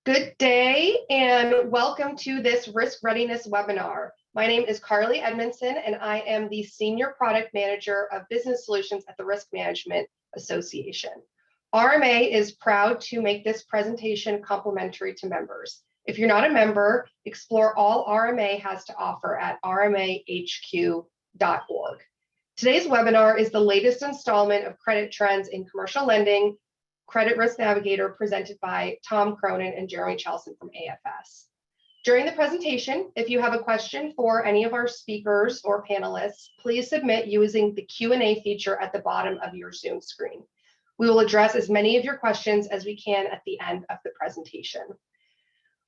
Good day and welcome to this risk readiness webinar. My name is Carly Edmondson and I am the Senior Product Manager of Business Solutions at the Risk Management Association. RMA is proud to make this presentation complimentary to members. If you're not a member, explore all RMA has to offer at rmahq.org. Today's webinar is the latest installment of Credit Trends in Commercial Lending, Credit Risk Navigator, presented by Tom Cronin and Jeremy Chelson from AFS. During the presentation, if you have a question for any of our speakers or panelists, please submit using the Q&A feature at the bottom of your Zoom screen. We will address as many of your questions as we can at the end of the presentation.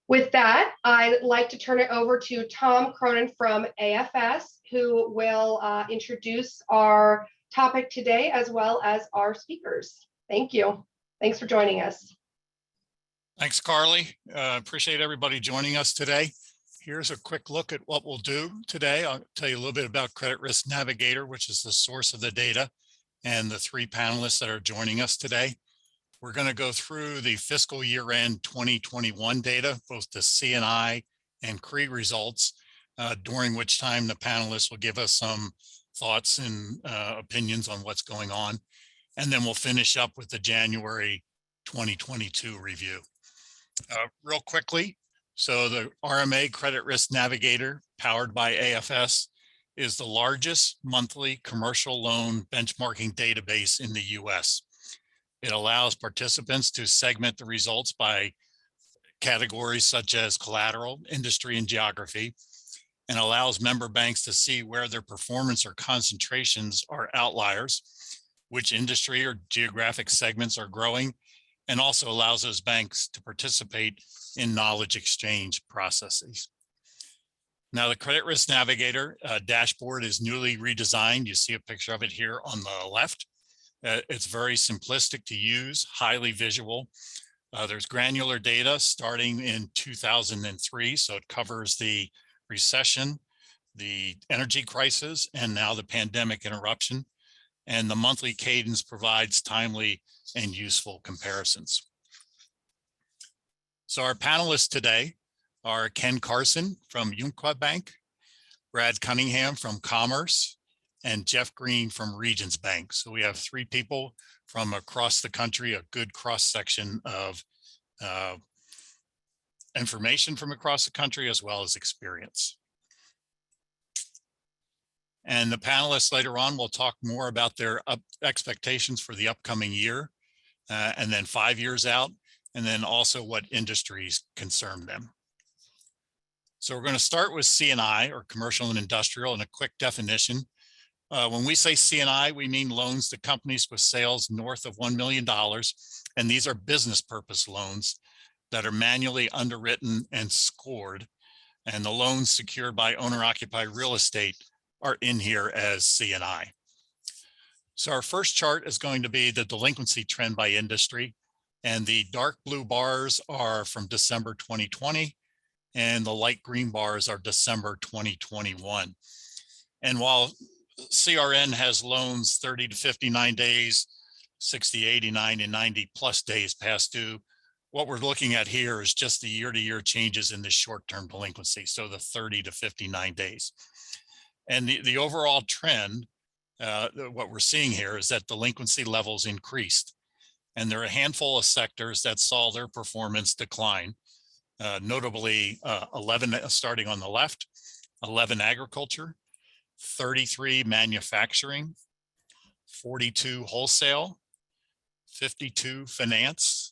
With that, I'd like to turn it over to Tom Cronin from AFS, who will introduce our topic today as well as our speakers. Thank you. Thanks for joining us. Thanks, Carly. Appreciate everybody joining us today. Here's a quick look at what we'll do today. I'll tell you a little bit about Credit Risk Navigator, which is the source of the data, and the three panelists that are joining us today. We're going to go through the fiscal year-end 2021 data, both the C&I and CRE results, during which time the panelists will give us some thoughts and opinions on what's going on. And then we'll finish up with the January 2022 review. Real quickly, so the RMA Credit Risk Navigator, powered by AFS, is the largest monthly commercial loan benchmarking database in the US. It allows participants to segment the results by categories such as collateral, industry, and geography, and allows member banks to see where their performance or concentrations are outliers, which industry or geographic segments are growing, and also allows those banks to participate in knowledge exchange processes. Now, the Credit Risk Navigator dashboard is newly redesigned. You see a picture of it here on the left. It's very simplistic to use, highly visual. There's granular data starting in 2003, so it covers the recession, the energy crisis, and now the pandemic interruption. And the monthly cadence provides timely and useful comparisons. So our panelists today are Ken Carson from Umpqua Bank, Brad Cunningham from Commerce, and Jeff Green from Regions Bank. So we have three people from across the country, a good cross-section of information from across the country as well as experience. And the panelists later on will talk more about their expectations for the upcoming year, and then 5 years out, and then also what industries concern them. So we're going to start with C&I, or commercial and industrial, and a quick definition. When we say C&I, we mean loans to companies with sales north of $1 million, and these are business purpose loans that are manually underwritten and scored, and the loans secured by owner-occupied real estate are in here as C&I. So our first chart is going to be the delinquency trend by industry, and the dark blue bars are from December 2020, and the light green bars are December 2021. And while CRN has loans 30 to 59 days, 60, 89, and 90 plus days past due, what we're looking at here is just the year-to-year changes in the short-term delinquency, so the 30 to 59 days. And the overall trend, what we're seeing here is that delinquency levels increased. And there are a handful of sectors that saw their performance decline, notably 11 starting on the left, 11 agriculture, 33 manufacturing, 42 wholesale, 52 finance,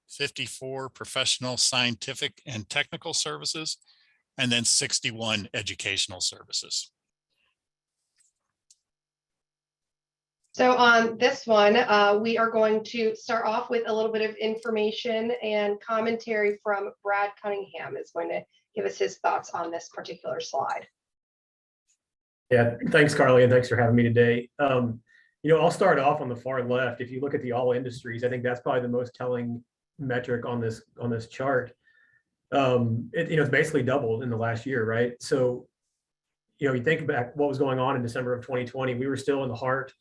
54 professional, scientific, and technical services, and then 61 educational services. So on this one, we are going to start off with a little bit of information and commentary from Brad Cunningham is going to give us his thoughts on this particular slide. Yeah, thanks, Carly, and thanks for having me today. I'll start off on the far left. If you look at the all industries, I think that's probably the most telling metric on this chart. It's basically doubled in the last year, right? So, you think back what was going on in December of 2020, we were still in the heart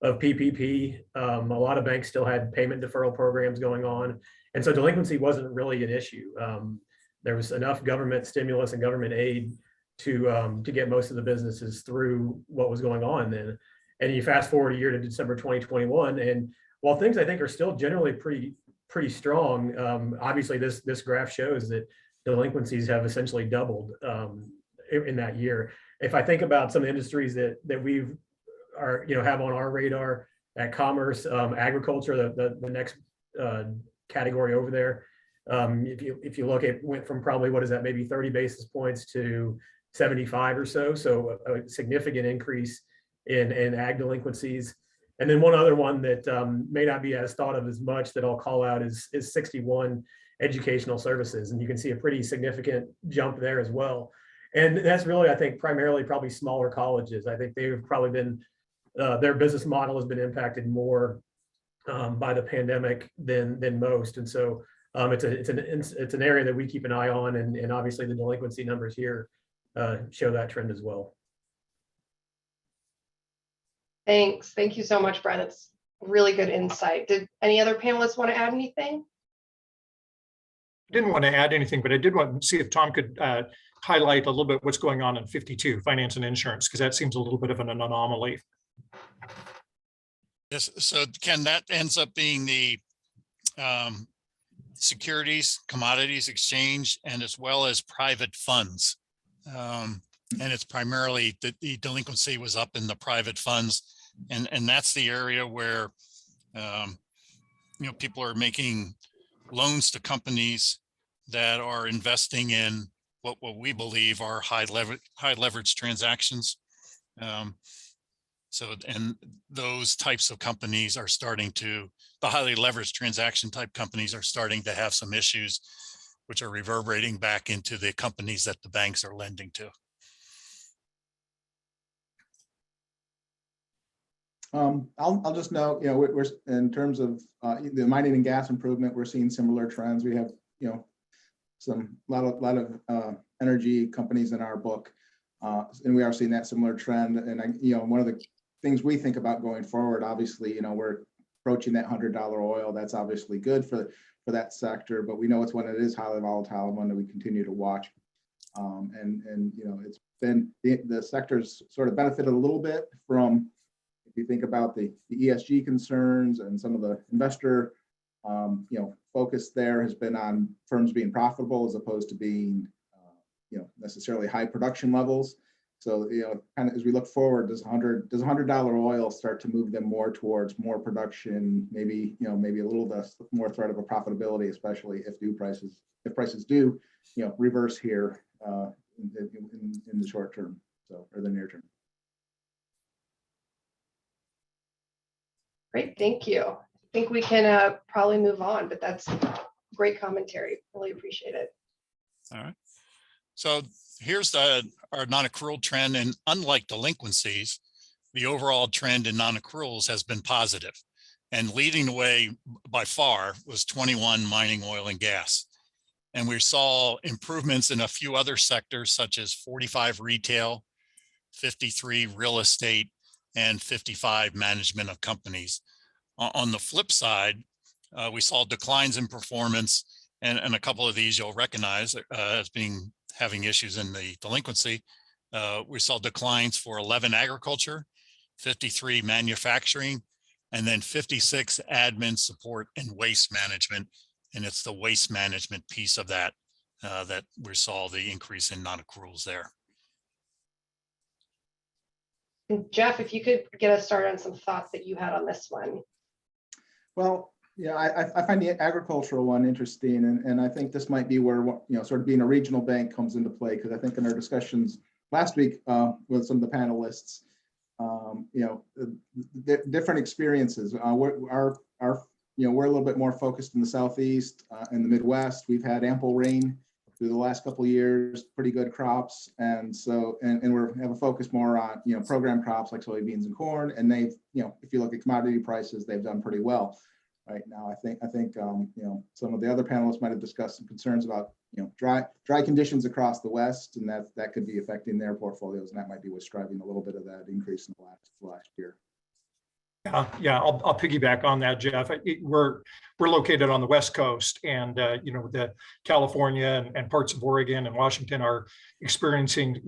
PPP. A lot of banks still had payment deferral programs going on. And so delinquency wasn't really an issue. There was enough government stimulus and government aid to get most of the businesses through what was going on then. And you fast forward a year to December 2021, and while things I think are still generally pretty strong, obviously this graph shows that delinquencies have essentially doubled in that year. If I think about some industries that we've have on our radar, at commerce, agriculture, the next category over there. If you look, it went from probably, what is that, maybe 30 basis points to 75 or so. So a significant increase in ag delinquencies. And then one other one that may not be as thought of as much that I'll call out is 61 educational services. And you can see a pretty significant jump there as well. And that's really, I think, primarily probably smaller colleges. I think they've probably been, their business model has been impacted more by the pandemic than most. And so it's an area that we keep an eye on, and obviously the delinquency numbers here show that trend as well. Thanks. Thank you so much, Brian. That's really good insight. Did any other panelists want to add anything? I didn't want to add anything, but I did want to see if Tom could highlight a little bit what's going on in 52, finance and insurance, because that seems a little bit of an anomaly. Yes, so Ken, that ends up being the securities, commodities exchange, and as well as private funds. And it's primarily the delinquency was up in the private funds. And that's the area where, people are making loans to companies that are investing in what we believe are high leverage transactions. And those types of companies are starting to, the highly leveraged transaction type companies are starting to have some issues, which are reverberating back into the companies that the banks are lending to. I'll just note, we're in terms of the mining and gas improvement, we're seeing similar trends. We have, a lot of energy companies in our book, and we are seeing that similar trend. And one of the things we think about going forward, obviously, we're approaching that $100 oil. That's obviously good for that sector, but we know it's one that is highly volatile and one that we continue to watch. It's been the sector's sort of benefited a little bit from, if you think about the ESG concerns and some of the investor, focus there has been on firms being profitable as opposed to being, necessarily high production levels. So, kind of as we look forward, does $100 oil start to move them more towards more production, maybe a little less, more threat of a profitability, especially if prices do, reverse here in the short term, or the near term. Great, thank you. I think we can probably move on, but that's great commentary. Really appreciate it. All right. So here's our non-accrual trend, and unlike delinquencies, the overall trend in non-accruals has been positive. And leading the way by far was 21 mining, oil, and gas. And we saw improvements in a few other sectors, such as 45 retail, 53 real estate, and 55 management of companies. On the flip side, we saw declines in performance, and a couple of these you'll recognize as having issues in the delinquency. We saw declines for 11 agriculture, 53 manufacturing, and then 56 admin support and waste management. And it's the waste management piece of that that we saw the increase in non-accruals there. Jeff, if you could get us started on some thoughts that you had on this one. Well, I find the agricultural one interesting, and I think this might be where, sort of being a regional bank comes into play, because I think in our discussions last week with some of the panelists, different experiences. We're a little bit more focused in the Southeast, in the Midwest. We've had ample rain through the last couple of years, pretty good crops, and so we have a focus more on program crops like soybeans and corn. And they've, if you look at commodity prices, they've done pretty well right now. I think some of the other panelists might have discussed some concerns about dry conditions across the West, and that could be affecting their portfolios, and that might be what's driving a little bit of that increase in the last year. Yeah, I'll piggyback on that, Jeff. We're located on the West Coast, and the California and parts of Oregon and Washington are experiencing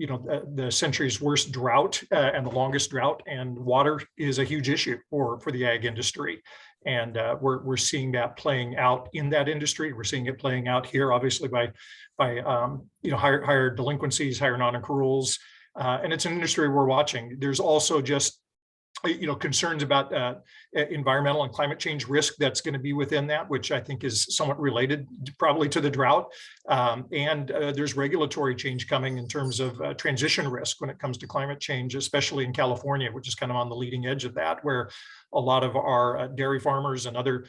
the century's worst drought and the longest drought, and water is a huge issue for the ag industry. And we're seeing that playing out in that industry. We're seeing it playing out here, obviously by higher delinquencies, higher non-accruals, and it's an industry we're watching. There's also just concerns about environmental and climate change risk that's going to be within that, which I think is somewhat related probably to the drought. And there's regulatory change coming in terms of transition risk when it comes to climate change, especially in California, which is kind of on the leading edge of that, where a lot of our dairy farmers and other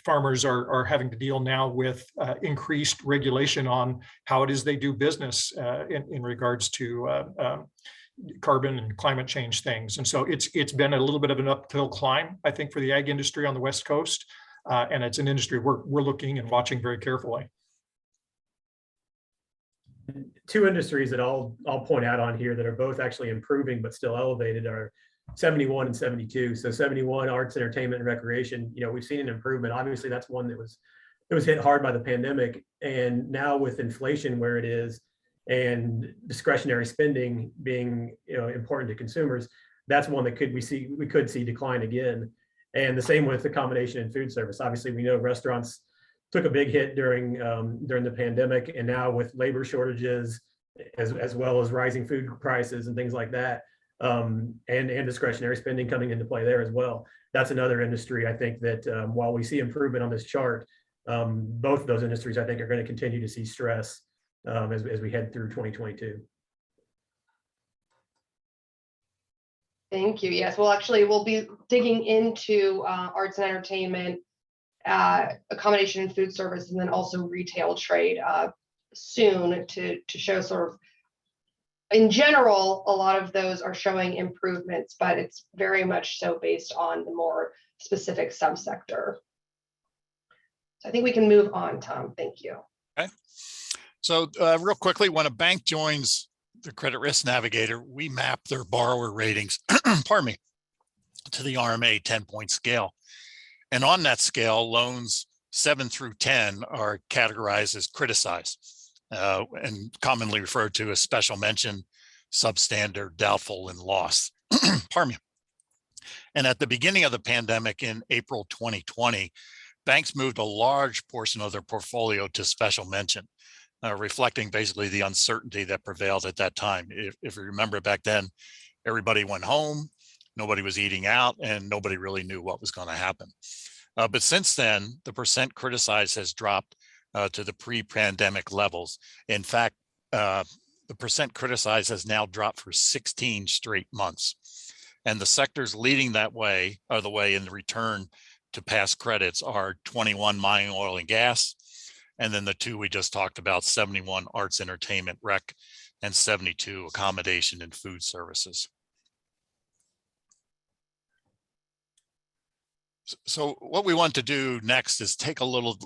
farmers are having to deal now with increased regulation on how it is they do business in regards to carbon and climate change things. And so it's been a little bit of an uphill climb, I think, for the ag industry on the West Coast. And it's an industry we're looking and watching very carefully. Two industries that I'll point out on here that are both actually improving but still elevated are 71 and 72. So 71, arts, entertainment, and recreation. We've seen an improvement. Obviously, that's one that was hit hard by the pandemic. And now with inflation where it is, and discretionary spending being important to consumers, that's one that we could see decline again. And the same with accommodation and food service. Obviously, we know restaurants took a big hit during the pandemic, and now with labor shortages as well as rising food prices and things like that, and discretionary spending coming into play there as well. That's another industry, I think, that while we see improvement on this chart, both of those industries I think are going to continue to see stress as we head through 2022. Thank you. Yes, well, actually, we'll be digging into arts and entertainment, accommodation and food service, and then also retail trade soon to show sort of, in general, a lot of those are showing improvements, but it's very much so based on the more specific subsector. So I think we can move on, Tom. Thank you. Okay. So real quickly, when a bank joins the Credit Risk Navigator, we map their borrower ratings, pardon me, to the RMA 10-point scale. And on that scale, loans 7 through 10 are categorized as criticized and commonly referred to as special mention, substandard, doubtful, and loss. Pardon me. And at the beginning of the pandemic in April 2020, banks moved a large portion of their portfolio to special mention. Reflecting basically the uncertainty that prevailed at that time. If you remember back then, everybody went home, nobody was eating out, and nobody really knew what was going to happen. But since then, the percent criticized has dropped to the pre-pandemic levels. In fact, the percent criticized has now dropped for 16 straight months. And the sectors leading that way, or the way in the return to past credits, are 21 mining, oil, and gas. And then the two we just talked about, 71 arts, entertainment, rec, and 72 accommodation and food services. So what we want to do next is take a little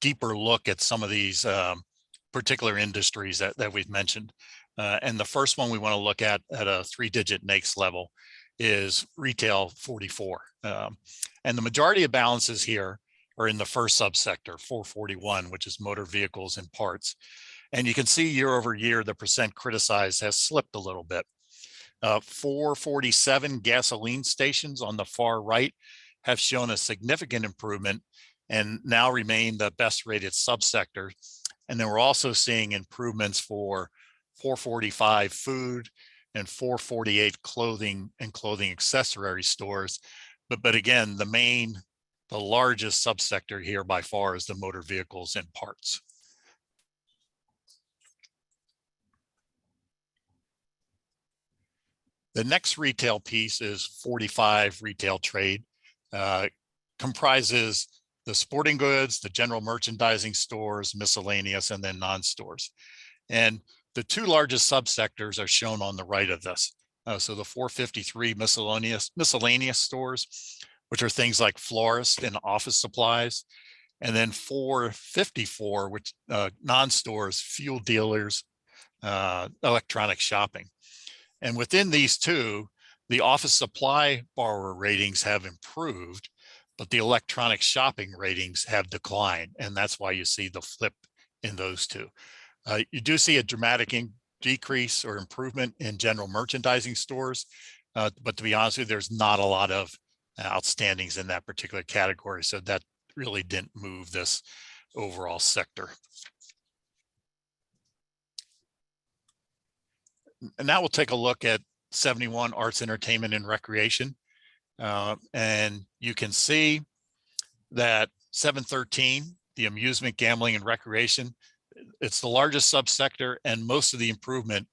deeper look at some of these particular industries that we've mentioned. And the first one we want to look at a 3-digit NAICS level is retail 44. And the majority of balances here are in the first subsector, 441, which is motor vehicles and parts. And you can see year over year, the percent criticized has slipped a little bit. 447 gasoline stations on the far right have shown a significant improvement and now remain the best rated subsector. And then we're also seeing improvements for 445 food and 448 clothing and clothing accessory stores. But again, the largest subsector here by far is the motor vehicles and parts. The next retail piece is 45 retail trade. Comprises the sporting goods, the general merchandising stores, miscellaneous, and then non-stores. And the two largest subsectors are shown on the right of this. So the 453 miscellaneous stores, which are things like florists and office supplies, and then 454, which non-stores, fuel dealers, electronic shopping. And within these two, The office supply borrower ratings have improved, but the electronic shopping ratings have declined. And that's why you see the flip in those two. You do see a dramatic decrease or improvement in general merchandising stores. But to be honest with you, there's not a lot of outstandings in that particular category. So that really didn't move this overall sector. And now we'll take a look at 71 arts, entertainment, and recreation. And you can see that 713, the amusement, gambling, and recreation, it's the largest subsector, and most of the improvement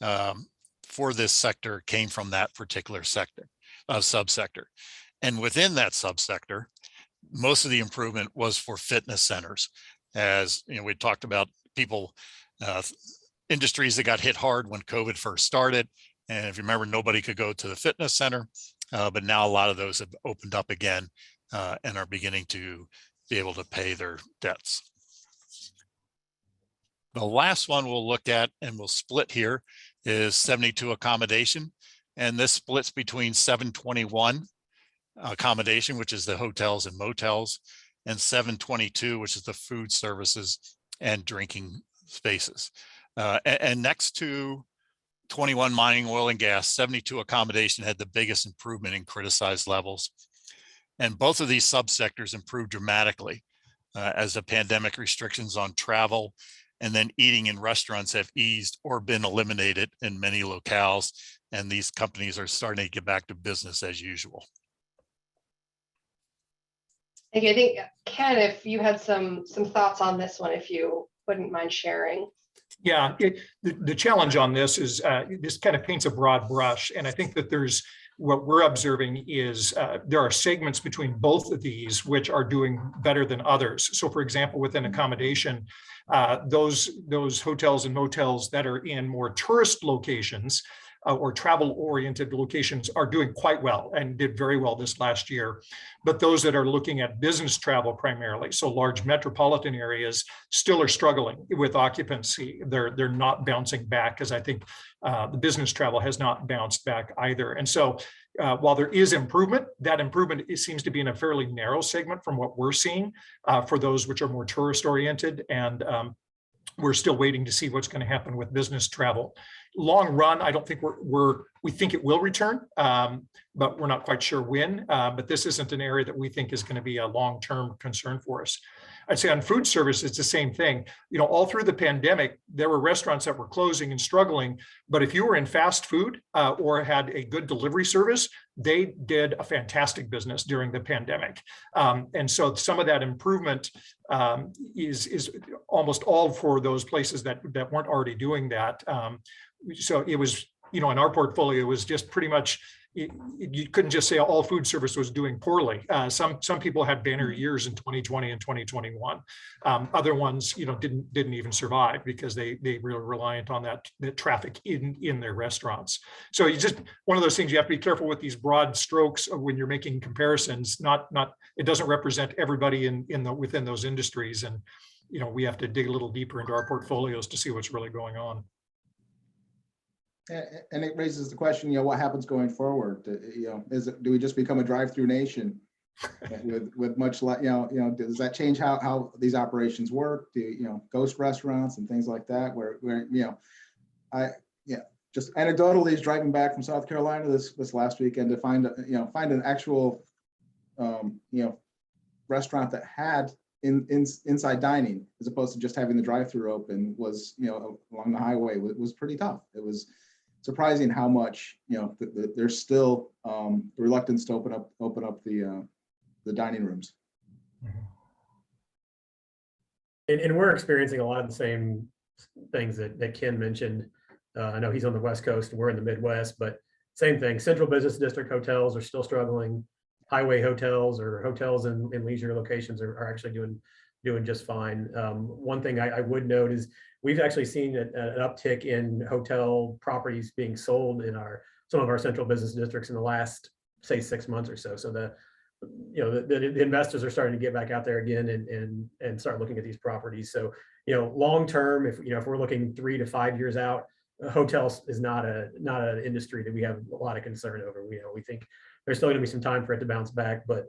for this sector came from that particular sector, subsector. And within that subsector, most of the improvement was for fitness centers. As you know, we talked about people, industries that got hit hard when COVID first started. And if you remember, nobody could go to the fitness center, but now a lot of those have opened up again and are beginning to be able to pay their debts. The last one we'll look at, and we'll split here, is 72 accommodation. And this splits between 721 accommodation, which is the hotels and motels, and 722, which is the food services and drinking spaces. And next to 21 mining, oil and gas, 72 accommodation had the biggest improvement in criticized levels. And both of these subsectors improved dramatically as the pandemic restrictions on travel and then eating in restaurants have eased or been eliminated in many locales. And these companies are starting to get back to business as usual. Okay, I think, Ken, if you had some thoughts on this one, if you wouldn't mind sharing. Yeah, the challenge on this is this kind of paints a broad brush. And I think that what we're observing is there are segments between both of these which are doing better than others. So for example, within accommodation, those hotels and motels that are in more tourist locations or travel-oriented locations are doing quite well and did very well this last year. But those that are looking at business travel primarily, so large metropolitan areas, still are struggling with occupancy. They're not bouncing back, because I think the business travel has not bounced back either. And so while there is improvement, that improvement seems to be in a fairly narrow segment from what we're seeing for those which are more tourist-oriented. And we're still waiting to see what's going to happen with business travel. Long run, I don't think we think it will return, but we're not quite sure when. But this isn't an area that we think is going to be a long-term concern for us. I'd say on food service, it's the same thing. You know, all through the pandemic, there were restaurants that were closing and struggling. But if you were in fast food or had a good delivery service, they did a fantastic business during the pandemic. And so some of that improvement is almost all for those places that weren't already doing that. So it was, you know, in our portfolio, it was just pretty much, you couldn't just say all food service was doing poorly. Some people had banner years in 2020 and 2021. Other ones, you know, didn't even survive because they were reliant on that traffic in their restaurants. So you just, one of those things, you have to be careful with these broad strokes when you're making comparisons. It doesn't represent everybody within those industries, and you know, we have to dig a little deeper into our portfolios to see what's really going on. And it raises the question, you know, what happens going forward? You know, do we just become a drive-through nation with much less, you know, does that change how these operations work? Do you know, ghost restaurants and things like that, where you know, just anecdotally, driving back from South Carolina this last weekend to find an actual you know, restaurant that had inside dining as opposed to just having the drive-through open was, you know, along the highway was pretty tough. It was surprising how much, you know, there's still the reluctance to open up the dining rooms. And we're experiencing a lot of the same things that Ken mentioned. I know he's on the West Coast and we're in the Midwest, but same thing. Central Business District hotels are still struggling. Highway hotels or hotels in leisure locations are actually doing just fine. One thing I would note is we've actually seen an uptick in hotel properties being sold in some of our central business districts in the last, say, 6 months or so. So the investors are starting to get back out there again and start looking at these properties. So, you know, long term, if we're looking 3 to 5 years out, hotels is not an industry that we have a lot of concern over. We think there's still going to be some time for it to bounce back, but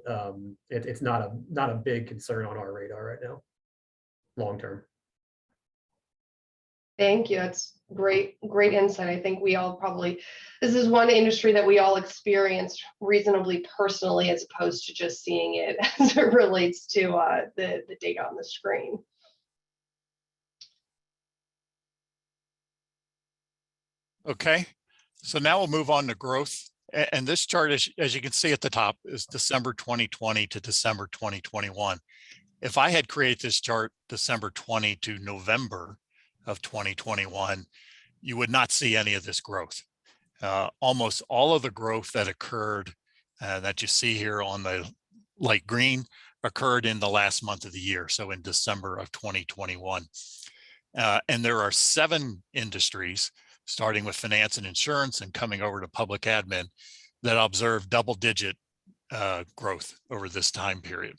it's not a big concern on our radar right now, long term. Thank you. It's great insight. I think this is one industry that we all experienced reasonably personally, as opposed to just seeing it as it relates to the data on the screen. Okay, so now we'll move on to growth. And this chart, as you can see at the top, is December 2020 to December 2021. If I had created this chart December 20 to November of 2021, you would not see any of this growth. Almost all of the growth that occurred that you see here on the light green occurred in the last month of the year, so in December of 2021. And there are 7 industries, starting with finance and insurance and coming over to public admin, that observed double-digit growth over this time period.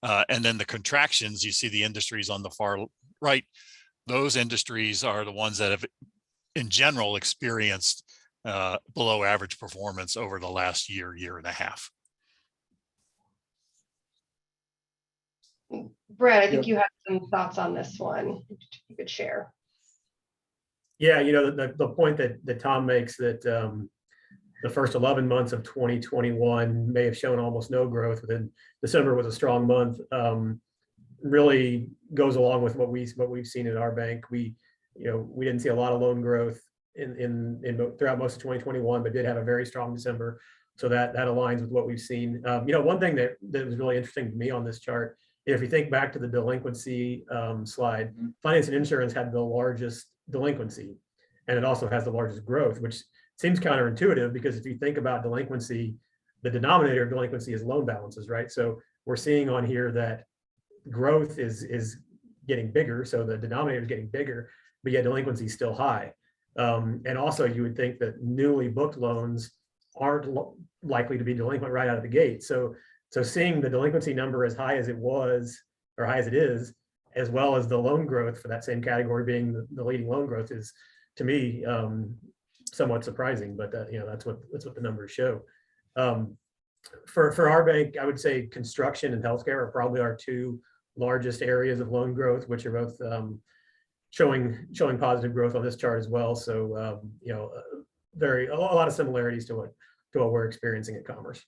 And then the contractions, you see the industries on the far right, those industries are the ones that have, in general, experienced below average performance over the last year and a half. Brad, I think you have some thoughts on this one you could share. Yeah, the point that Tom makes, that the first 11 months of 2021 may have shown almost no growth, but then December was a strong month, really goes along with what we've seen in our bank. We didn't see a lot of loan growth throughout most of 2021, but did have a very strong December. So that aligns with what we've seen. One thing that was really interesting to me on this chart, if you think back to the delinquency slide, finance and insurance had the largest delinquency, and it also has the largest growth, which seems counterintuitive, because if you think about delinquency, the denominator of delinquency is loan balances, right? So we're seeing on here that growth is getting bigger, so the denominator is getting bigger, but yet delinquency is still high. And also, you would think that newly booked loans aren't likely to be delinquent right out of the gate. So seeing the delinquency number as high as it was, or high as it is, as well as the loan growth for that same category being the leading loan growth, is, to me, somewhat surprising. But that's what the numbers show. For our bank, I would say construction and healthcare are probably our 2 largest areas of loan growth, which are both showing positive growth on this chart as well. So a lot of similarities to what we're experiencing at Commerce.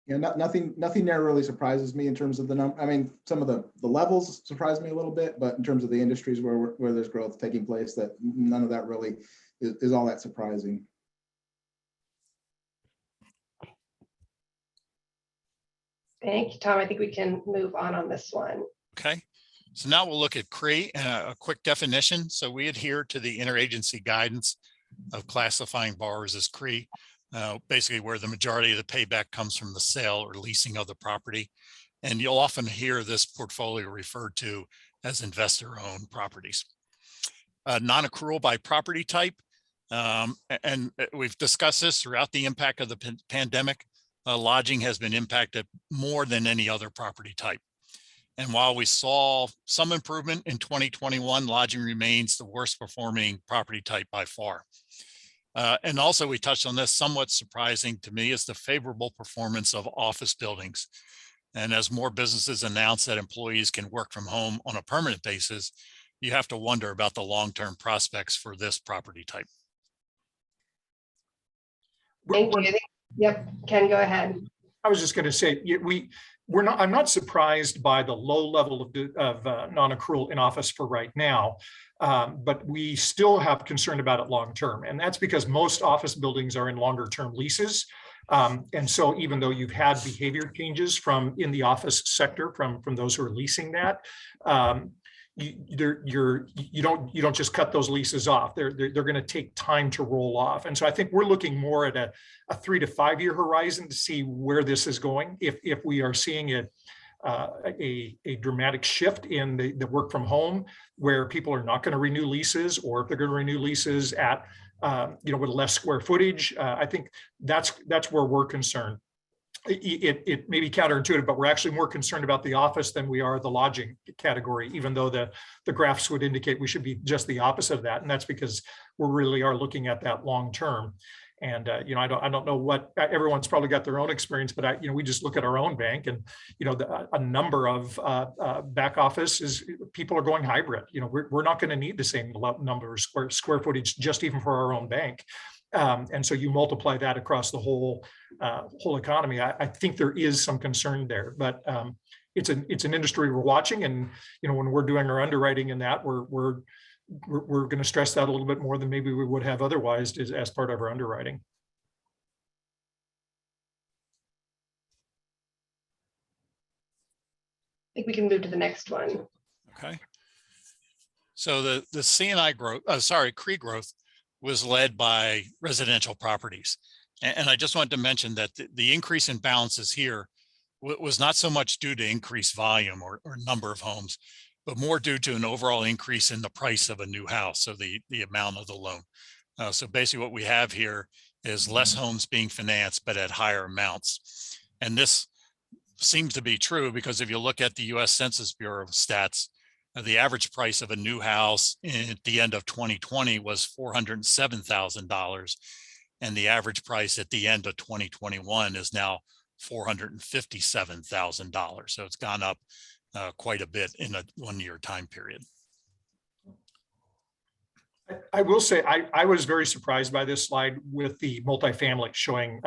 Yeah, nothing there really surprises me in terms of the number. I mean, some of the levels surprise me a little bit, but in terms of the industries where there's growth taking place, that none of that really is all that surprising. Thank you, Tom. I think we can move on this one. Okay, so now we'll look at CRE and a quick definition. So we adhere to the interagency guidance of classifying borrowers as CRE. Basically where the majority of the payback comes from the sale or leasing of the property. And you'll often hear this portfolio referred to as investor-owned properties. Non-accrual by property type. And we've discussed this throughout the impact of the pandemic. Lodging has been impacted more than any other property type. And while we saw some improvement in 2021, lodging remains the worst performing property type by far. And also, we touched on this, somewhat surprising to me, is the favorable performance of office buildings. And as more businesses announce that employees can work from home on a permanent basis, you have to wonder about the long-term prospects for this property type. Thank you. Yep, Ken, go ahead. I was just going to say, I'm not surprised by the low level of non-accrual in office for right now. But we still have concern about it long term. And that's because most office buildings are in longer term leases. And so even though you've had behavior changes in the office sector from those who are leasing that, you don't just cut those leases off. They're going to take time to roll off. And so I think we're looking more at a 3 to 5 year horizon to see where this is going. If we are seeing it, a dramatic shift in the work from home, where people are not going to renew leases, or if they're going to renew leases at with less square footage, I think that's where we're concerned. it may be counterintuitive, but we're actually more concerned about the office than we are the lodging category, even though the graphs would indicate we should be just the opposite of that. And that's because we really are looking at that long term. And I don't know what everyone's probably got their own experience, but we just look at our own bank, and a number of back office is people are going hybrid. We're not going to need the same number of square footage just even for our own bank. And so you multiply that across the whole economy. I think there is some concern there, but it's an industry we're watching, and when we're doing our underwriting in that, we're going to stress that a little bit more than maybe we would have otherwise as part of our underwriting. I think we can move to the next one. Okay. So the C&I growth, CRE growth was led by residential properties. And I just wanted to mention that the increase in balances here was not so much due to increased volume or number of homes, but more due to an overall increase in the price of a new house, so the amount of the loan. So basically what we have here is less homes being financed, but at higher amounts. And this seems to be true because if you look at the US Census Bureau stats, the average price of a new house at the end of 2020 was $407,000. And the average price at the end of 2021 is now $457,000. So it's gone up quite a bit in a 1 year time period. I will say I was very surprised by this slide with the multifamily showing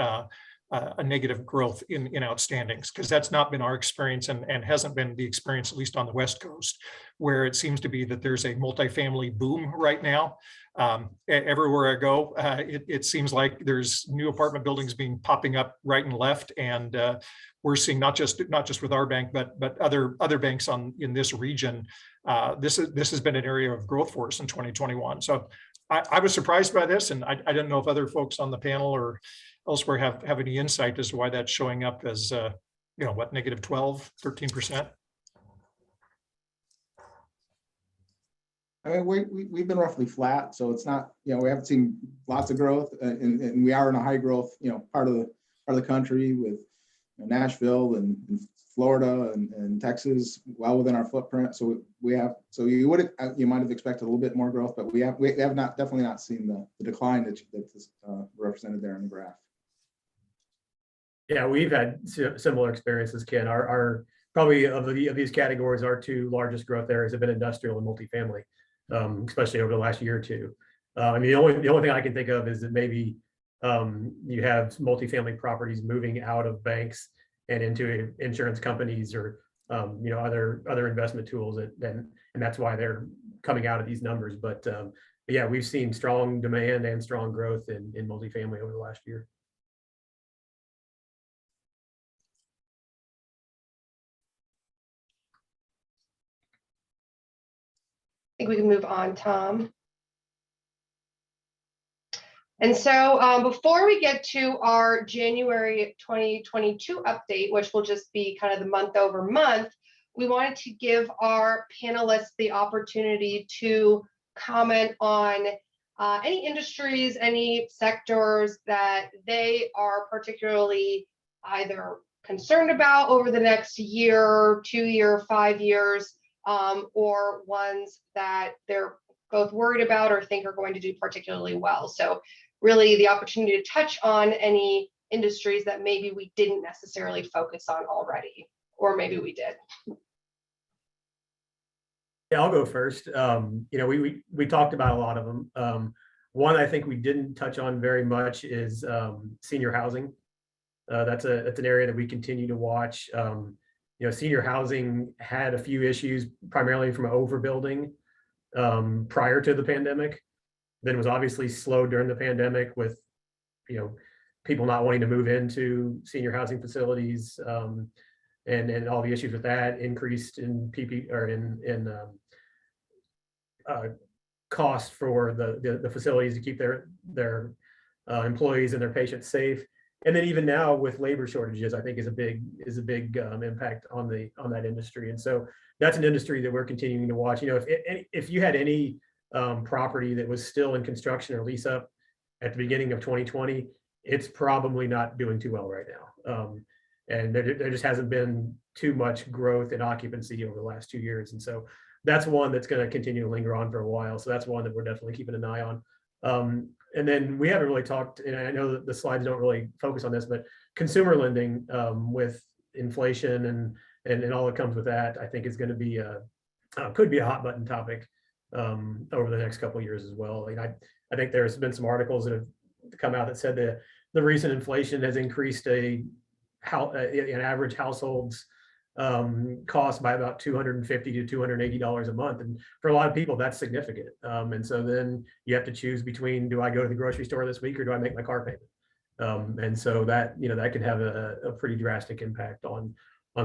a negative growth in outstandings, because that's not been our experience and hasn't been the experience, at least on the West Coast, where it seems to be that there's a multifamily boom right now. Everywhere I go, it seems like there's new apartment buildings popping up right and left, and we're seeing not just with our bank, but other banks in this region. This has been an area of growth for us in 2021. So I was surprised by this, and I don't know if other folks on the panel or elsewhere have any insight as to why that's showing up as negative 12, 13%. I mean, we've been roughly flat, so it's not, we haven't seen lots of growth, and we are in a high growth, part of the country with Nashville and Florida and Texas, well within our footprint. So you might have expected a little bit more growth, but we have definitely not seen the decline that's represented there in the graph. Yeah, we've had similar experiences, Ken. Our probably of these categories, our two largest growth areas have been industrial and multifamily, especially over the last year or two. I mean, the only thing I can think of is that maybe you have multifamily properties moving out of banks and into insurance companies or other investment tools, and that's why they're coming out of these numbers. But yeah, we've seen strong demand and strong growth in multifamily over the last year. I think we can move on, Tom. And so before we get to our January 2022 update, which will just be kind of the month over month, we wanted to give our panelists the opportunity to comment on any industries, any sectors that they are particularly either concerned about over the next year, 2 year, 5 years, or ones that they're both worried about or think are going to do particularly well. So really the opportunity to touch on any industries that maybe we didn't necessarily focus on already, or maybe we did. Yeah, I'll go first. We talked about a lot of them. One I think we didn't touch on very much is senior housing. That's an area that we continue to watch. Senior housing had a few issues, primarily from overbuilding prior to the pandemic. Then was obviously slowed during the pandemic with, people not wanting to move into senior housing facilities, and all the issues with that, increased in cost for the facilities to keep their employees and their patients safe. And then even now with labor shortages, I think is a big impact on that industry. And so that's an industry that we're continuing to watch. If you had any property that was still in construction or lease up at the beginning of 2020, it's probably not doing too well right now. And there just hasn't been too much growth in occupancy over the last 2 years. And so that's one that's going to continue to linger on for a while. So that's one that we're definitely keeping an eye on. And then we haven't really talked, and I know that the slides don't really focus on this, but consumer lending with inflation and all that comes with that, I think is going to be could be a hot button topic over the next couple of years as well. I think there's been some articles that have come out that said that the recent inflation has increased an average household's cost by about $250 to $280 a month. And for a lot of people, that's significant. And so then you have to choose between, do I go to the grocery store this week or do I make my car payment? And so that, that can have a pretty drastic impact on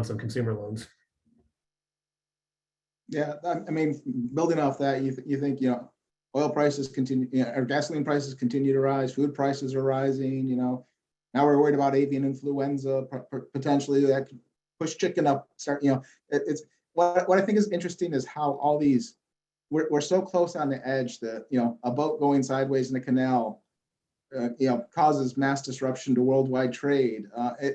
some consumer loans. Yeah, I mean, building off that, you think, oil prices continue, or gasoline prices continue to rise, food prices are rising, now we're worried about avian influenza, potentially that could push chicken up, it's what I think is interesting is how all these, we're so close on the edge that, a boat going sideways in a canal, causes mass disruption to worldwide trade.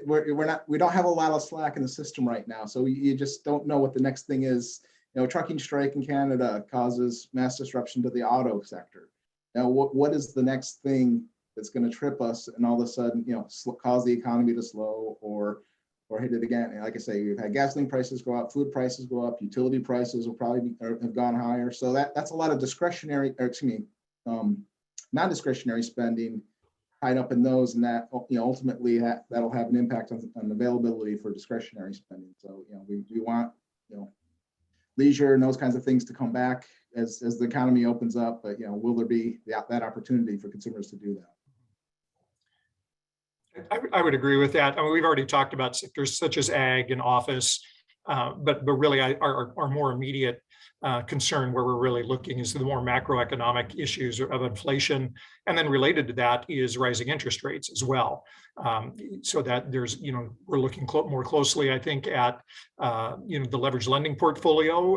We don't have a lot of slack in the system right now. So you just don't know what the next thing is. Trucking strike in Canada causes mass disruption to the auto sector. Now, what is the next thing that's going to trip us and all of a sudden, cause the economy to slow or hit it again? And like I say, we've had gasoline prices go up, food prices go up, utility prices will probably have gone higher. So that's a lot of discretionary, or excuse me, non-discretionary spending tied up in those, and that ultimately that'll have an impact on availability for discretionary spending. So we want leisure and those kinds of things to come back as the economy opens up, but will there be that opportunity for consumers to do that? I would agree with that. I mean, we've already talked about sectors such as ag and office, but really our more immediate concern where we're really looking is the more macroeconomic issues of inflation. And then related to that is rising interest rates as well. So that there's, we're looking more closely, I think, at, the leveraged lending portfolio,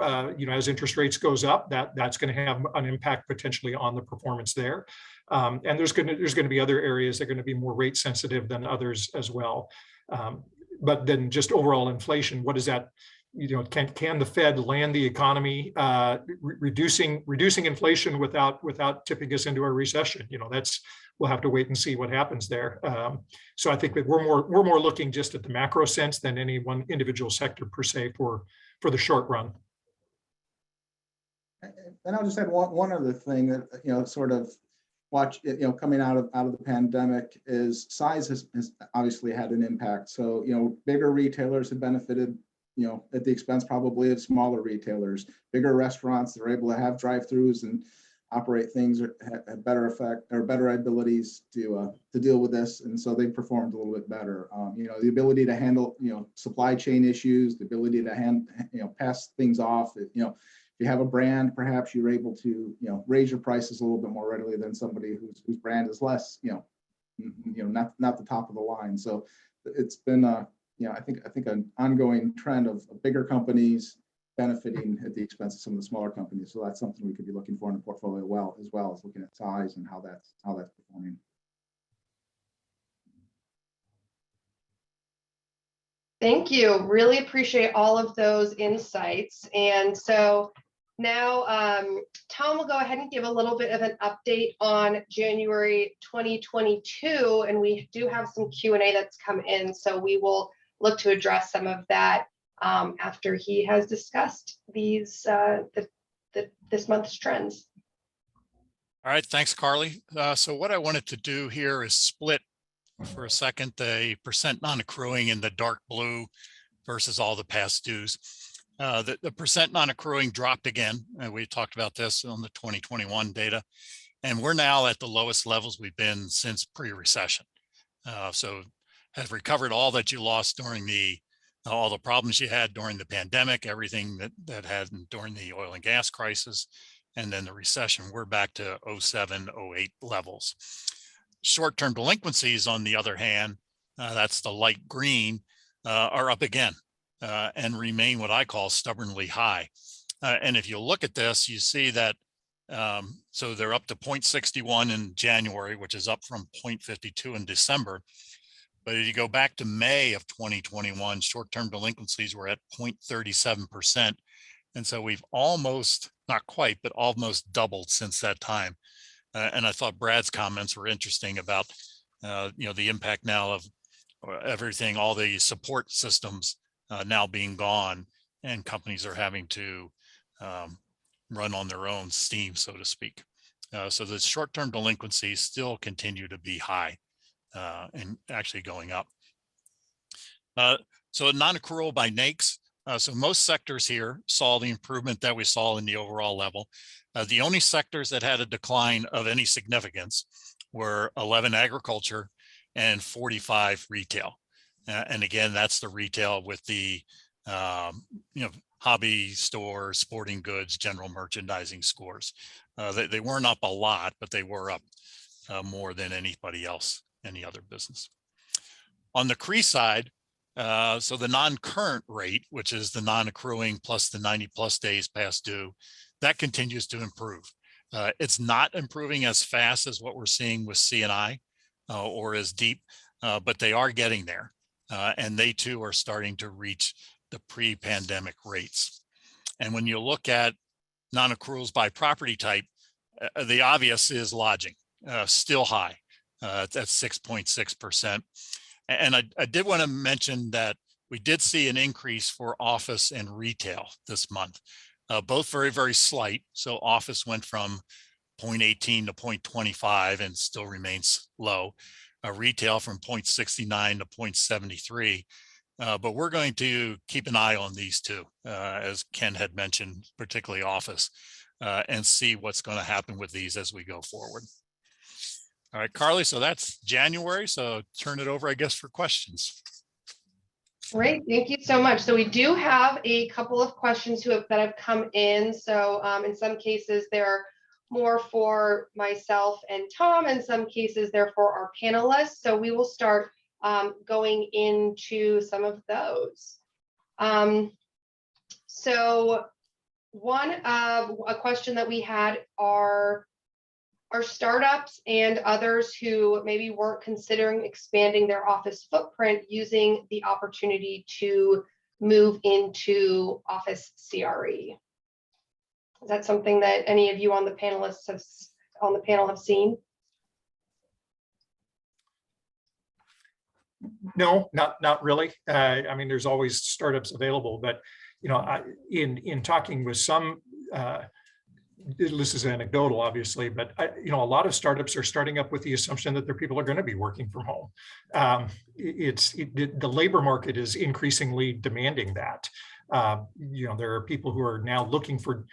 as interest rates goes up, that's going to have an impact potentially on the performance there. And there's going to be other areas that are going to be more rate sensitive than others as well. But then just overall inflation, what is that? Can the Fed land the economy, reducing inflation without tipping us into a recession? We'll have to wait and see what happens there. So I think that we're more looking just at the macro sense than any one individual sector per se for the short run. And I'll just add one other thing that sort of coming out of the pandemic is size has obviously had an impact. So bigger retailers have benefited at the expense probably of smaller retailers. Bigger restaurants, they're able to have drive-throughs and operate things or have better effect or better abilities to deal with this, and so they performed a little bit better. The ability to handle supply chain issues, the ability to pass things off. If you have a brand, perhaps you're able to raise your prices a little bit more readily than somebody whose brand is less not the top of the line. So it's been I think an ongoing trend of bigger companies benefiting at the expense of some of the smaller companies. So that's something we could be looking for in the portfolio as well as looking at size and how that's performing. Thank you. Really appreciate all of those insights. And so now Tom will go ahead and give a little bit of an update on January 2022. And we do have some Q&A that's come in. So we will look to address some of that after he has discussed these this month's trends. All right, thanks, Carly. So what I wanted to do here is split for a second the percent non-accruing in the dark blue versus all the past dues. The percent non-accruing dropped again. We talked about this on the 2021 data, and we're now at the lowest levels we've been since pre-recession. So have recovered all that you lost during all the problems you had during the pandemic, everything that happened during the oil and gas crisis, and then the recession. We're back to 07, 08 levels. Short-term delinquencies, on the other hand, that's the light green, are up again and remain what I call stubbornly high. And if you look at this, you see that so they're up to 0.61 in January, which is up from 0.52 in December. But if you go back to May of 2021, short-term delinquencies were at 0.37%. And so we've almost, not quite, but almost doubled since that time. And I thought Brad's comments were interesting about, the impact now of everything, all the support systems now being gone, and companies are having to run on their own steam, so to speak. So the short-term delinquencies still continue to be high and actually going up. So non-accrual by NAICS. So most sectors here saw the improvement that we saw in the overall level. The only sectors that had a decline of any significance were 11 agriculture and 45 retail. And again, that's the retail with the hobby store, sporting goods, general merchandising scores. They weren't up a lot, but they were up more than anybody else, any other business. On the CRE side, so the non-current rate, which is the non-accruing plus the 90+ days past due, that continues to improve. It's not improving as fast as what we're seeing with C&I or as deep, but they are getting there. And they too are starting to reach the pre-pandemic rates. And when you look at non-accruals by property type, the obvious is lodging, still high, that's 6.6%. And I did want to mention that we did see an increase for office and retail this month, both very, very slight. So office went from 0.18 to 0.25 and still remains low. Retail from 0.69 to 0.73. But we're going to keep an eye on these two, as Ken had mentioned, particularly office, and see what's going to happen with these as we go forward. All right, Carly, so that's January. So turn it over, I guess, for questions. Great, thank you so much. So we do have a couple of questions that have come in. So in some cases, they're more for myself and Tom. In some cases, they're for our panelists. So we will start going into some of those. So a question that we had are startups and others who maybe weren't considering expanding their office footprint using the opportunity to move into office CRE. Is that something that any of you on the panel have seen? No, not really. I mean, there's always startups available, but in talking with some, this is anecdotal, obviously, but a lot of startups are starting up with the assumption that their people are going to be working from home. The labor market is increasingly demanding that. There are people who are now looking for,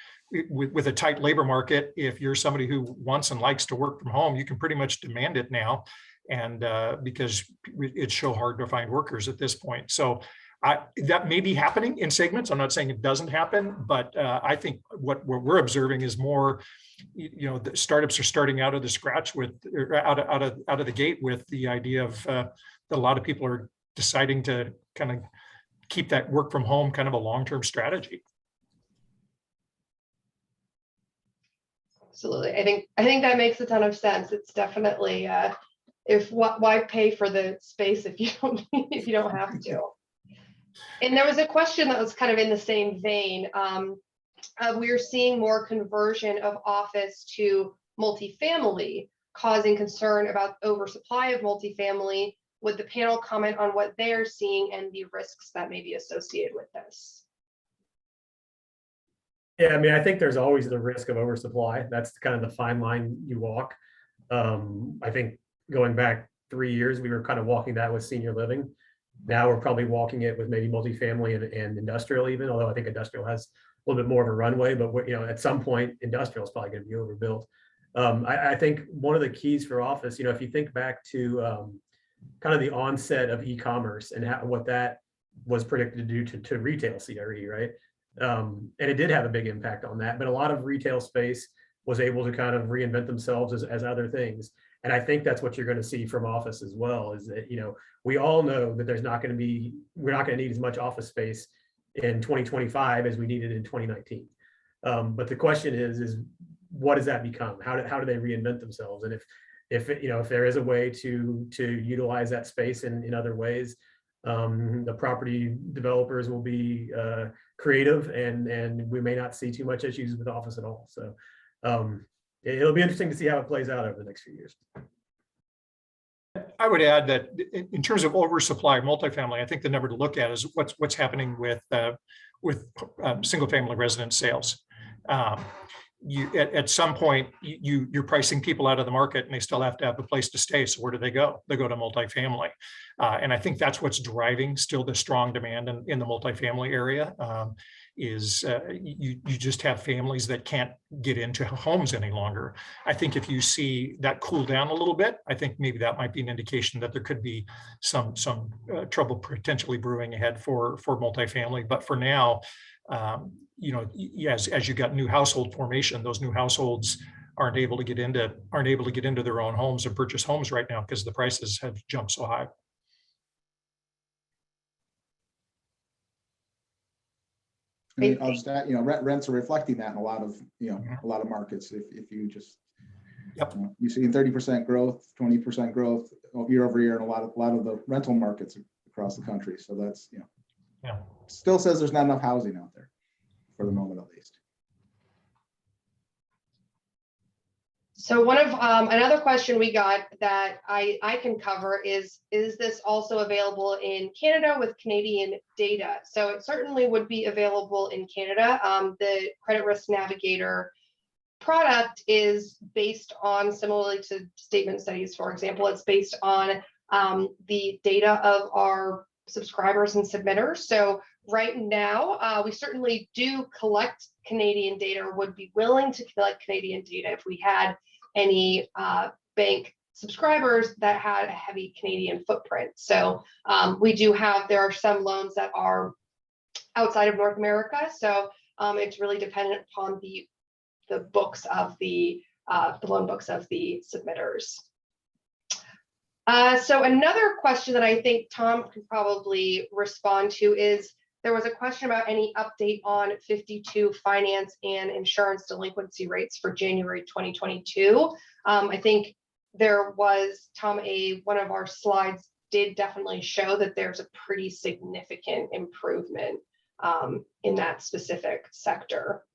with a tight labor market, if you're somebody who wants and likes to work from home, you can pretty much demand it now. And because it's so hard to find workers at this point. So that may be happening in segments. I'm not saying it doesn't happen, but I think what we're observing is more, the startups are starting out of the scratch with, out of the gate with the idea of that a lot of people are deciding to kind of keep that work from home kind of a long-term strategy. Absolutely. I think that makes a ton of sense. It's definitely why pay for the space if you don't have to. And there was a question that was kind of in the same vein. We're seeing more conversion of office to multifamily, causing concern about oversupply of multifamily. Would the panel comment on what they're seeing and the risks that may be associated with this? Yeah, I mean, I think there's always the risk of oversupply. That's kind of the fine line you walk. I think going back 3 years, we were kind of walking that with senior living. Now we're probably walking it with maybe multifamily and industrial even, although I think industrial has a little bit more of a runway, but at some point industrial is probably going to be overbuilt. I think one of the keys for office, if you think back to kind of the onset of e-commerce and what that was predicted to do to retail CRE, right? And it did have a big impact on that, but a lot of retail space was able to kind of reinvent themselves as other things. And I think that's what you're going to see from office as well, is that, we all know that we're not going to need as much office space in 2025 as we needed in 2019. But the question is what does that become? How do they reinvent themselves? And if if there is a way to utilize that space in other ways, the property developers will be creative, and we may not see too much issues with office at all. So it'll be interesting to see how it plays out over the next few years. I would add that in terms of oversupply of multifamily, I think the number to look at is what's happening with single family residence sales. At some point you're pricing people out of the market, and they still have to have a place to stay. So where do they go? They go to multifamily, and I think that's what's driving still the strong demand in the multifamily area. You just have families that can't get into homes any longer. I think if you see that cool down a little bit, I think maybe that might be an indication that there could be some trouble potentially brewing ahead for multifamily. But for now, as you got new household formation, those new households aren't able to get into their own homes and purchase homes right now because the prices have jumped so high. And I'll just add, rents are reflecting that in a lot of markets. If you just, you see 30% growth, 20% growth year over year in a lot of the rental markets across the country. So that's, still says there's not enough housing out there for the moment, at least. So one of another question we got that I can cover is this also available in Canada with Canadian data? So it certainly would be available in Canada. The Credit Risk Navigator product is based on, similarly to statement studies, for example, it's based on the data of our subscribers and submitters. So right now, we certainly do collect Canadian data, or would be willing to collect Canadian data if we had any bank subscribers that had a heavy Canadian footprint. So we do have, there are some loans that are outside of North America. So it's really dependent upon the books of the loan books of the submitters. So another question that I think Tom can probably respond to is, there was a question about any update on 52 finance and insurance delinquency rates for January 2022. I think there was, Tom, one of our slides did definitely show that there's a pretty significant improvement in that specific sector.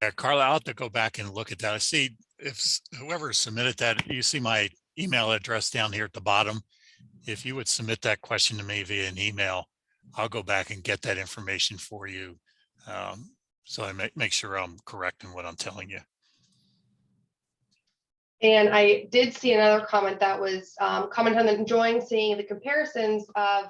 Yeah, Carla, I'll have to go back and look at that. I see if whoever submitted that, you see my email address down here at the bottom. If you would submit that question to me via an email, I'll go back and get that information for you. So I make sure I'm correct in what I'm telling you. And I did see another comment that was comment on enjoying seeing the comparisons of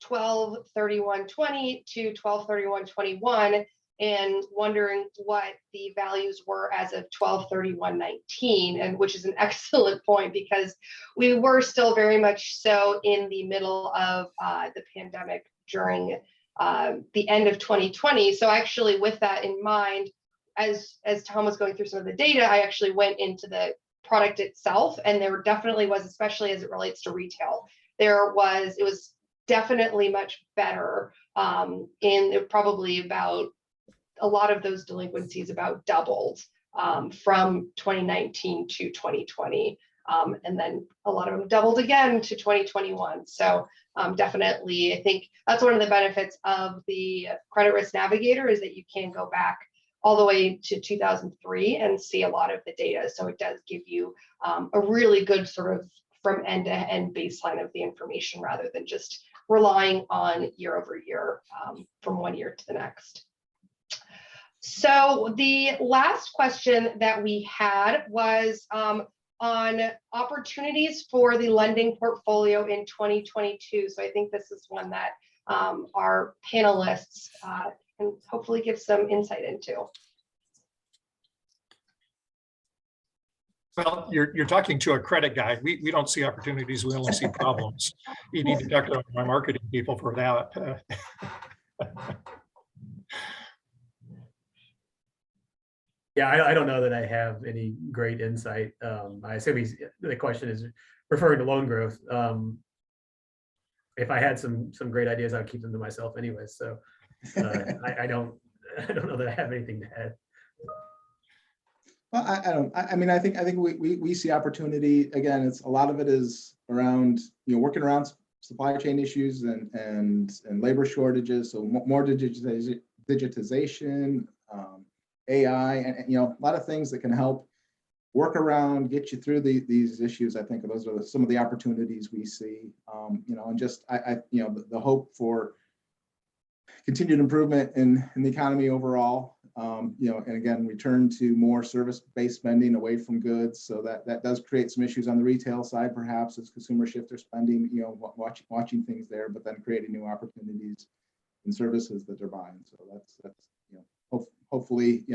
12/31/20 to 12/31/21, and wondering what the values were as of 12/31/19, and which is an excellent point, because we were still very much so in the middle of the pandemic during the end of 2020. So actually, with that in mind, as Tom was going through some of the data, I actually went into the product itself, and there definitely was, especially as it relates to retail, it was definitely much better in probably about, a lot of those delinquencies about doubled from 2019 to 2020. And then a lot of them doubled again to 2021. So definitely, I think that's one of the benefits of the Credit Risk Navigator, is that you can go back all the way to 2003 and see a lot of the data. So it does give you a really good sort of from end to end baseline of the information, rather than just relying on year over year from one year to the next. So the last question that we had was on opportunities for the lending portfolio in 2022. So I think this is one that our panelists can hopefully give some insight into. Well, you're talking to a credit guy. We don't see opportunities, we only see problems. You need to talk to my marketing people for that. Yeah, I don't know that I have any great insight. I assume the question is referring to loan growth. If I had some great ideas, I'd keep them to myself anyway. So I don't know that I have anything to add. Well, I mean, I think we see opportunity. Again, it's a lot of it is around, working around supply chain issues and labor shortages. So more digitization, AI, and a lot of things that can help work around, get you through these issues. I think those are some of the opportunities we see. And just the hope for continued improvement in the economy overall. And again, return to more service-based spending away from goods. So that does create some issues on the retail side, perhaps, as consumers shift their spending, watching things there, but then creating new opportunities in services that they're buying. So that's hopefully,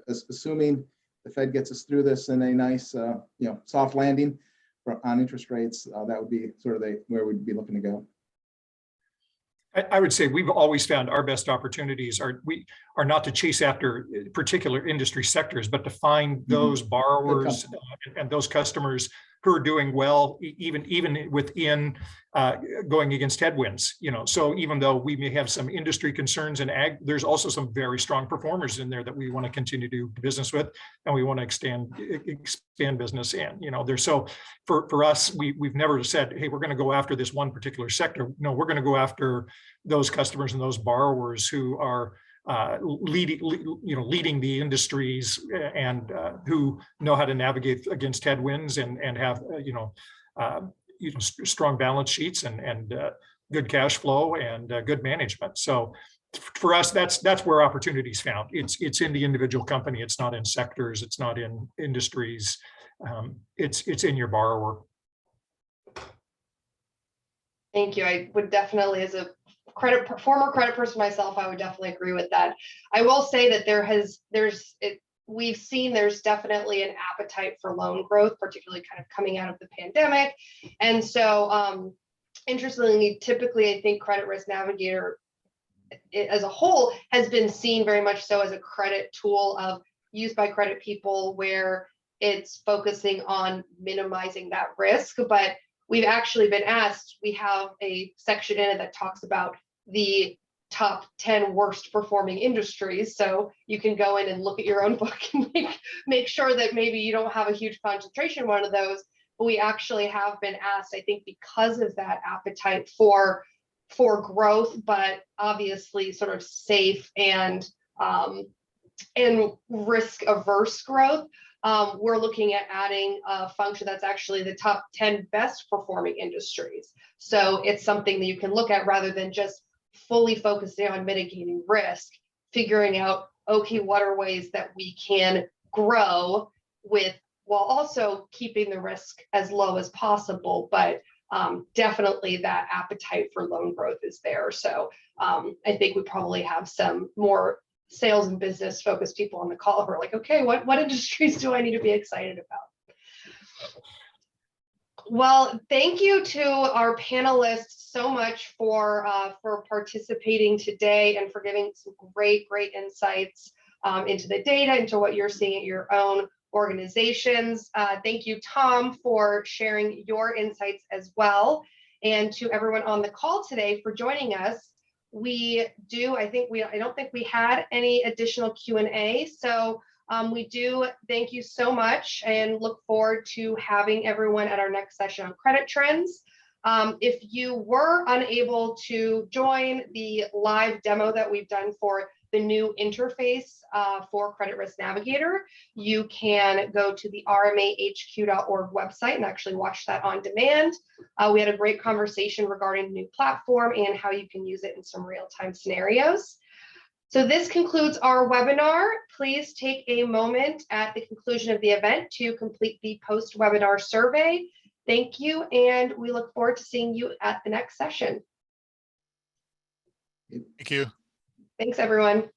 assuming the Fed gets us through this in a nice, soft landing on interest rates, that would be sort of where we'd be looking to go. I would say we've always found our best opportunities are not to chase after particular industry sectors, but to find those borrowers and those customers who are doing well, even within going against headwinds. So even though we may have some industry concerns in ag, there's also some very strong performers in there that we want to continue to do business with, and we want to expand business in. There's so for us, we've never said, hey, we're going to go after this one particular sector. No, we're going to go after those customers and those borrowers who are leading the industries and who know how to navigate against headwinds and have strong balance sheets and good cash flow and good management. So for us, that's where opportunities found. It's in the individual company. It's not in sectors. It's not in industries. It's in your borrower. Thank you. I would definitely, as a former credit person myself, I would definitely agree with that. I will say that we've seen there's definitely an appetite for loan growth, particularly kind of coming out of the pandemic. And so interestingly, typically, I think Credit Risk Navigator as a whole has been seen very much so as a credit tool used by credit people where it's focusing on minimizing that risk. But we've actually been asked, we have a section in it that talks about the top 10 worst performing industries. So you can go in and look at your own book and make sure that maybe you don't have a huge concentration in one of those. But we actually have been asked, I think, because of that appetite for growth, but obviously sort of safe and risk averse growth. We're looking at adding a function that's actually the top 10 best performing industries. So it's something that you can look at rather than just fully focusing on mitigating risk, figuring out, okay, what are ways that we can grow while also keeping the risk as low as possible. But definitely that appetite for loan growth is there. So I think we probably have some more sales and business focused people on the call who are like, okay, what industries do I need to be excited about? Well, thank you to our panelists so much for participating today and for giving some great insights into the data, into what you're seeing at your own organizations. Thank you, Tom, for sharing your insights as well. And to everyone on the call today for joining us. I don't think we had any additional Q&A. So we do thank you so much and look forward to having everyone at our next session on credit trends. If you were unable to join the live demo that we've done for the new interface for Credit Risk Navigator, you can go to the rmahq.org website and actually watch that on demand. We had a great conversation regarding the new platform and how you can use it in some real-time scenarios. So this concludes our webinar. Please take a moment at the conclusion of the event to complete the post-webinar survey. Thank you, and we look forward to seeing you at the next session. Thank you. Thanks, everyone.